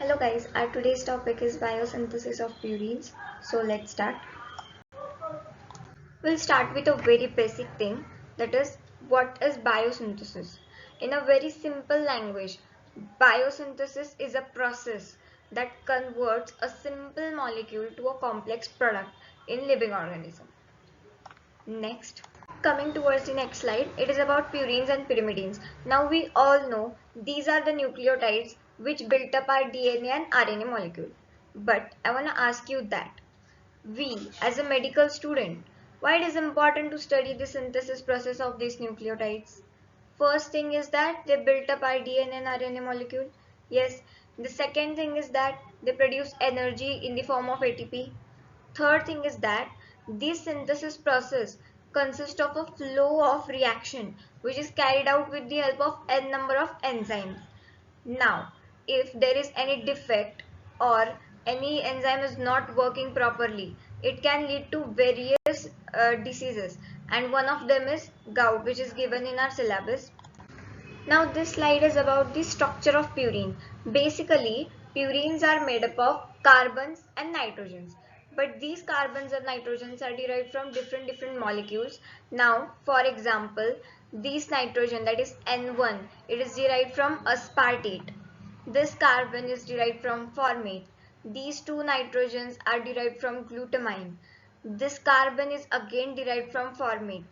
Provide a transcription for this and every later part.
Hello guys, our today's topic is biosynthesis of purines. So let's start. We'll start with a very basic thing, that is, what is biosynthesis? In a very simple language, biosynthesis is a process that converts a simple molecule to a complex product in living organism. Next. Coming towards the next slide, it is about purines and pyrimidines. Now we all know these are the nucleotides which built up our DNA and RNA molecule. But I want to ask you that we as a medical student, why it is important to study the synthesis process of these nucleotides? First thing is that they built up our DNA and RNA molecule. Yes. The second thing is that they produce energy in the form of ATP. Third thing is that this synthesis process consists of a flow of reaction which is carried out with the help of n number of enzymes. Now, if there is any defect or any enzyme is not working properly, it can lead to various diseases, and one of them is gout, which is given in our syllabus. Now this slide is about the structure of purine. Basically, purines are made up of carbons and nitrogens. But these carbons and nitrogens are derived from different molecules. Now, for example, this nitrogen, that is N1, it is derived from aspartate. This carbon is derived from formate. These two nitrogens are derived from glutamine. This carbon is again derived from formate.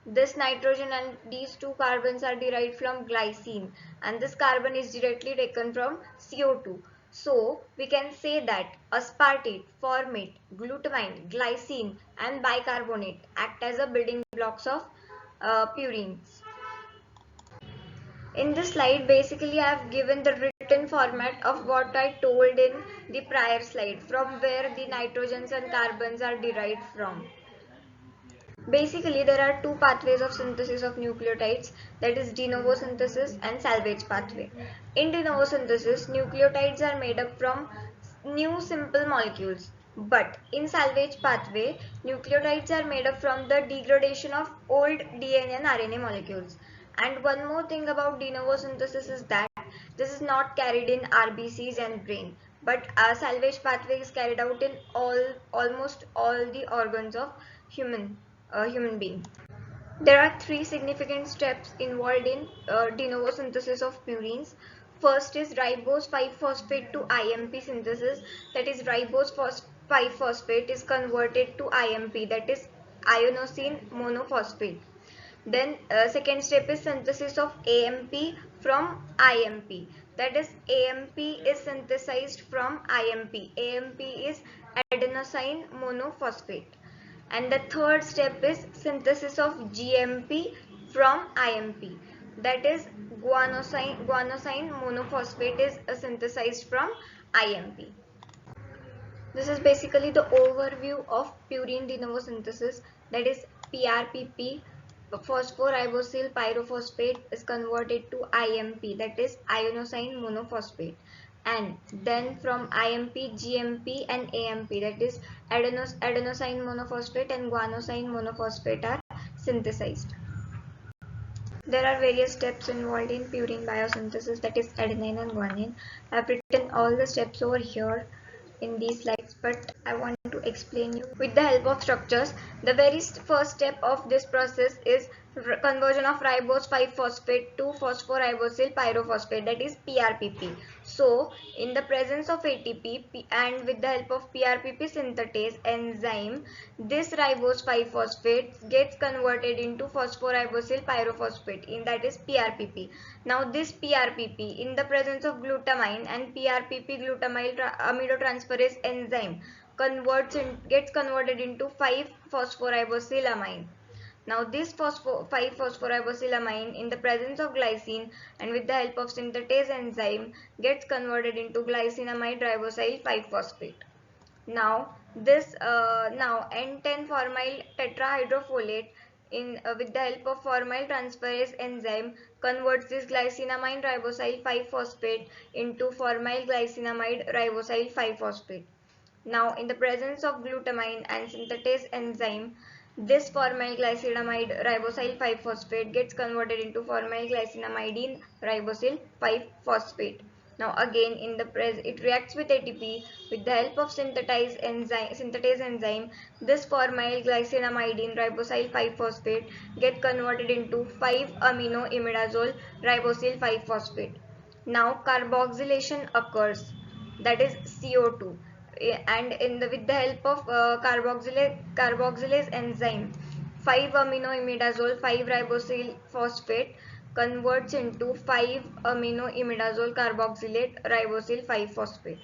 This nitrogen and these two carbons are derived from glycine, and this carbon is directly taken from CO2. So we can say that aspartate, formate, glutamine, glycine and bicarbonate act as a building blocks of purines. In this slide, basically I have given the written format of what I told in the prior slide, from where the nitrogens and carbons are derived from. Basically, there are two pathways of synthesis of nucleotides, that is de novo synthesis and salvage pathway. In de novo synthesis, nucleotides are made up from new simple molecules. But in salvage pathway, nucleotides are made up from the degradation of old DNA and RNA molecules. And one more thing about de novo synthesis is that this is not carried in RBCs and brain, but salvage pathway is carried out in almost all the organs of human being. There are three significant steps involved in de novo synthesis of purines. First is ribose 5-phosphate to IMP synthesis, that is ribose 5-phosphate is converted to IMP, that is inosine monophosphate. Then second step is synthesis of AMP from IMP, that is AMP is synthesized from IMP. AMP is adenosine monophosphate. And the third step is synthesis of GMP from IMP, that is guanosine monophosphate is synthesized from IMP. This is basically the overview of purine de novo synthesis, that is PRPP, phosphoribosyl pyrophosphate is converted to IMP, that is inosine monophosphate. And then from IMP, GMP and AMP, that is adenosine monophosphate and guanosine monophosphate are synthesized. There are various steps involved in purine biosynthesis, that is adenine and guanine. I have written all the steps over here in these slides, but I want to explain you with the help of structures. The very first step of this process is conversion of ribose 5-phosphate to phosphoribosyl pyrophosphate, that is PRPP. So in the presence of ATP and with the help of PRPP synthetase enzyme, this ribose 5-phosphate gets converted into phosphoribosyl pyrophosphate, in that is PRPP. Now this PRPP in the presence of glutamine and PRPP glutamyl aminotransferase enzyme gets converted into 5-phosphoribosylamine. Now this 5-phosphoribosylamine in the presence of glycine and with the help of synthetase enzyme gets converted into glycinamide ribosyl 5-phosphate. Now this N10 formyl tetrahydrofolate with the help of formyl transferase enzyme converts this glycinamide ribosyl 5-phosphate into formyl glycinamide ribosyl 5-phosphate. Now in the presence of glutamine and synthetase enzyme, this formyl glycinamide ribosyl 5-phosphate gets converted into formyl glycinamidine ribosyl 5-phosphate. Now again it reacts with ATP with the help of synthetase enzyme. This formyl glycinamidine ribosyl 5-phosphate get converted into 5-amino imidazole ribosyl 5-phosphate. Now carboxylation occurs, that is CO2, and with the help of carboxylase enzyme, 5-amino imidazole 5-ribosyl phosphate converts into 5-amino imidazole carboxylate ribosyl 5-phosphate.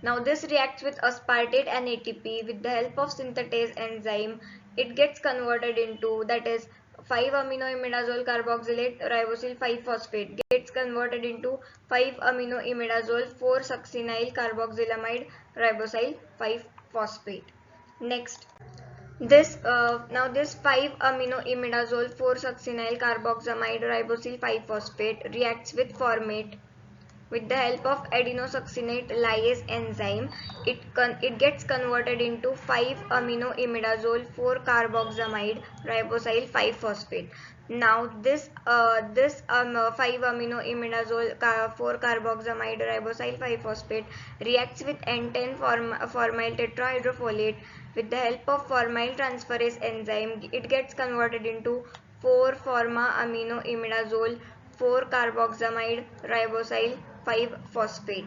Now this reacts with aspartate and ATP with the help of synthetase enzyme. It gets converted into, that is 5-amino imidazole carboxylate ribosyl 5-phosphate gets converted into 5-amino imidazole 4-succinyl carboxylamide ribosyl 5-phosphate. Next, this 5-amino imidazole 4-succinyl carboxamide ribosyl 5-phosphate reacts with formate with the help of adenosuccinate lyase enzyme. It gets converted into 5-amino imidazole 4-carboxamide ribosyl 5-phosphate. Now this 5-amino imidazole 4-carboxamide ribosyl 5-phosphate reacts with N10 formyl tetrahydrofolate with the help of formyl transferase enzyme. It gets converted into 4-pharma-amino imidazole 4-carboxamide ribosyl 5-phosphate.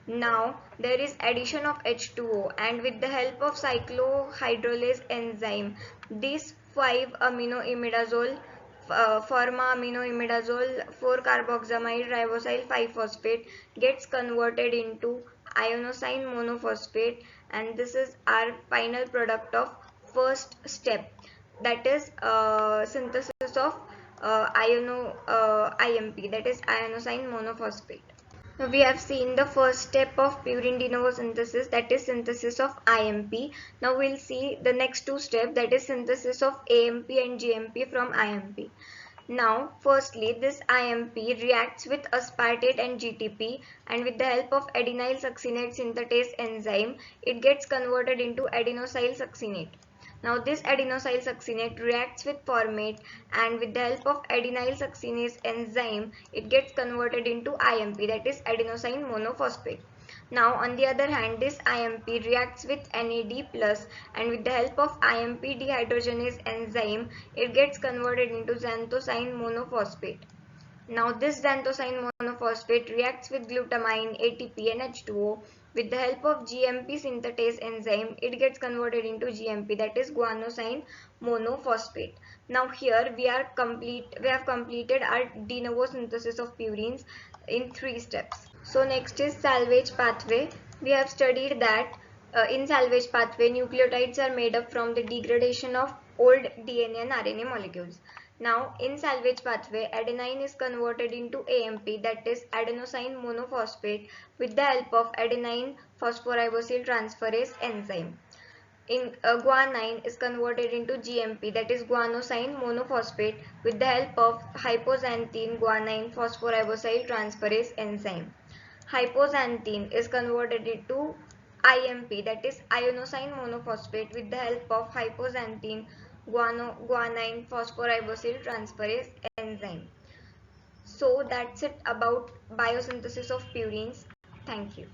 Now there is addition of H2O, and with the help of cyclohydrolase enzyme, this 5-amino imidazole pharma-amino imidazole 4-carboxamide ribosyl 5-phosphate gets converted into ionosine monophosphate, and this is our final product of first step, that is synthesis of IMP, that is ionosine monophosphate. Now we have seen the first step of purine de novo synthesis, that is synthesis of IMP. Now we'll see the next two steps, that is synthesis of AMP and GMP from IMP. Now firstly, this IMP reacts with aspartate and GTP, and with the help of adenyl succinate synthetase enzyme, it gets converted into adenosyl succinate. Now this adenosyl succinate reacts with formate, and with the help of adenyl succinase enzyme, it gets converted into IMP, that is adenosine monophosphate. Now on the other hand, this IMP reacts with NAD plus, and with the help of IMP dehydrogenase enzyme, it gets converted into xanthosine monophosphate. Now this xanthosine monophosphate reacts with glutamine, ATP and H2O. With the help of GMP synthetase enzyme, it gets converted into GMP, that is guanosine monophosphate. Now here we have completed our de novo synthesis of purines in 3 steps. So next is salvage pathway. We have studied that in salvage pathway, nucleotides are made up from the degradation of old DNA and RNA molecules. Now in salvage pathway, adenine is converted into AMP, that is adenosine monophosphate, with the help of adenine phosphoribosyl transferase enzyme. In guanine is converted into GMP, that is guanosine monophosphate, with the help of hypoxanthine guanine phosphoribosyl transferase enzyme. Hypoxanthine is converted into IMP, that is ionosine monophosphate, with the help of hypoxanthine guanine phosphoribosyl transferase enzyme. So that's it about biosynthesis of purines. Thank you.